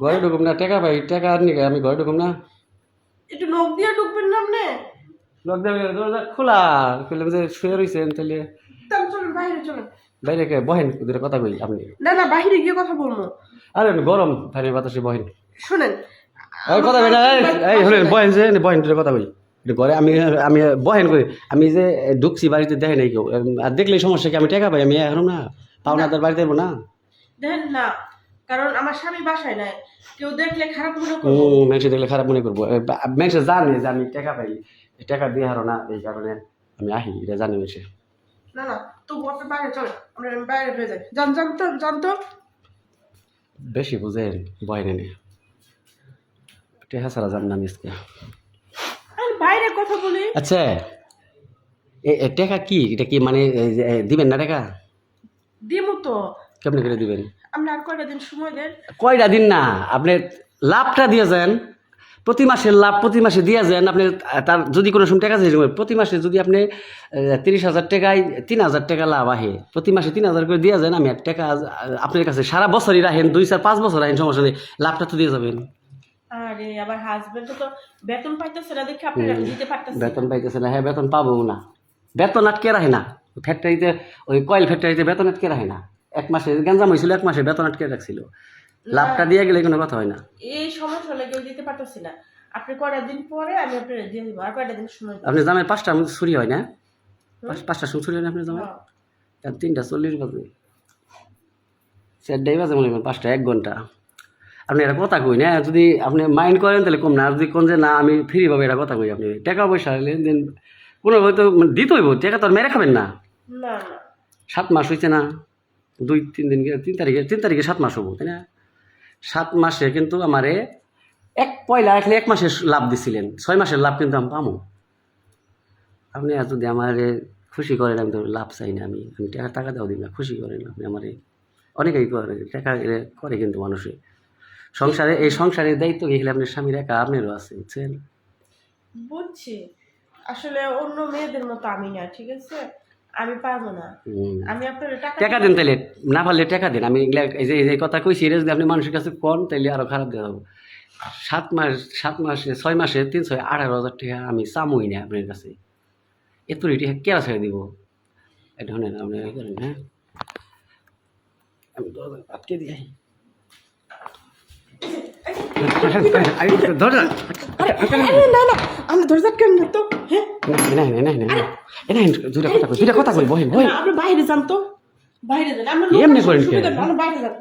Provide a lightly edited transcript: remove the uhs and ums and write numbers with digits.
ঘরে ঢুকুম না, টাকা পাই, টাকা আর নিকে আমি ঘরে ঢুকুম না। একটু নখ দিয়ে ঢুকবেন না আপনি? লক দেবে দরজা খোলা, খুললাম যে শুয়ে রয়েছেন, তাহলে তাহলে চলেন বাইরে চলেন। বাইরে কে বহেন, দুটো কথা কই আপনি। না না, বাইরে গিয়ে কথা বলবো। আরে গরম ফ্যানের বাতাসে বহেন। শোনেন, এই কথা কই না, এই হলেন বহেন যে বহেন, দুটো কথা কই। একটু ঘরে আমি আমি বহেন কই, আমি যে ঢুকছি বাড়িতে দেখে নাই কেউ, আর দেখলেই সমস্যা কি, আমি টাকা পাই, আমি এখন না পাওনাদার বাড়িতে যাবো না। দেখেন না, কারণ আমার স্বামী বাসায় নাই, কেউ দেখলে খারাপ মনে করবো। মানুষ দেখলে খারাপ মনে করবো, মানুষ জানে যে আমি টাকা পাই, এই টাকা দিয়ে হারো না, এই কারণে আমি আহি, এটা জানি মানুষে। না না, তবু আপনি বাইরে চলেন, আমরা বাইরে হয়ে যাই। জানতো বেশি বুঝেন বহেন এনে টেহা সারা জান না মিসকে। আমি বাইরে কথা বলি। আচ্ছা, টাকা কি, এটা কি মানে দিবেন না টাকা? দিমু তো। কেমনি করে দিবেন? আপনি আর কয়টা দিন সময় দেন। কয়টা দিন না, আপনি লাভটা দিয়ে যান, প্রতি মাসের লাভ প্রতি মাসে দিয়ে যান। আপনি তার যদি কোনো সময় টাকা চাইছেন, প্রতি মাসে যদি আপনি 30,000 টাকায় 3,000 টাকা লাভ আহে, প্রতি মাসে 3,000 করে দিয়ে যান। আমি টাকা আপনার কাছে সারা বছরই রাখেন, 2-4-5 বছর রাখেন, সমস্যা নেই, লাভটা তো দিয়ে যাবেন। আরে আবার হাজবেন্ড তো বেতন পাইতেছে না দেখে আপনি দিতে পারতেছেন। বেতন পাইতেছে না, হ্যাঁ বেতন পাবো না, বেতন আটকে রাখে না ফ্যাক্টরিতে, ওই কয়েল ফ্যাক্টরিতে বেতন আটকে রাখে না। 1 মাসে গ্যাঞ্জাম হয়েছিল, 1 মাসে বেতন আটকে রাখছিল, লাভটা দিয়ে গেলে কোনো কথা হয় না। এই সমস্যা হলে কেউ দিতে পারতেছি না। আপনি কয়টা দিন পরে আমি আপনার দিয়ে দিব, আর কয়টা দিন সময় দিন। আপনি জামাই 5টার মধ্যে ছুরি হয় না? 5টার সময় ছুরি হয় না আপনার জামাই? হ্যাঁ। 3:40 বাজে, 4টাই বাজে মনে করেন, 5টা 1 ঘন্টা। আপনি এটা কথা কই না, যদি আপনি মাইন্ড করেন তাহলে কম না, আর যদি কোন যে না আমি ফ্রি পাবো এটা কথা কই, আপনি টাকা পয়সা লেনদেন কোনো হয়তো দিতে হইব, টাকা তো আর মেরে খাবেন না। না না 7 মাস হয়েছে না, 2-3 দিন, 3 তারিখে 7 মাস হবো, তাই না? 7 মাসে কিন্তু আমারে পয়লা রাখলে 1 মাসের লাভ দিছিলেন, 6 মাসের লাভ কিন্তু আমি পাবো। আপনি আর যদি আমার খুশি করেন, আমি তো লাভ চাই না, আমি আমি টাকা দাও দিন না, খুশি করেন আপনি আমারে। অনেকেই করে টাকা করে কিন্তু মানুষে সংসারে, এই সংসারের দায়িত্ব গেলে আপনার স্বামীর একা, আপনারও আছে, বুঝছেন? বুঝছি, আসলে অন্য মেয়েদের মতো আমি না, ঠিক আছে? আমি পারবো না। আমি আপনার টাকা দেন তাইলে, না পারলে টাকা দেন। আমি এই যে কথা কইছি, এটা যদি আপনি মানুষের কাছে কন তাইলে আরো খারাপ দেওয়া হবে। 7 মাসে 6 মাসে 318,000 টাকা আমি চামই না আপনার কাছে, এত টাকা কেরা ছেড়ে দিব? এটা শোনেন, আপনি করেন, হ্যাঁ আমি দরজা আটকে দিই। দরজা না না, আমি দরজা কেন না তো, হ্যাঁ? দুটা কথা কই, বহেন বহেন। আপনি বাইরে যান তো, বাইরে যান। আমরা এমনি করেন কে? বাইরে যান।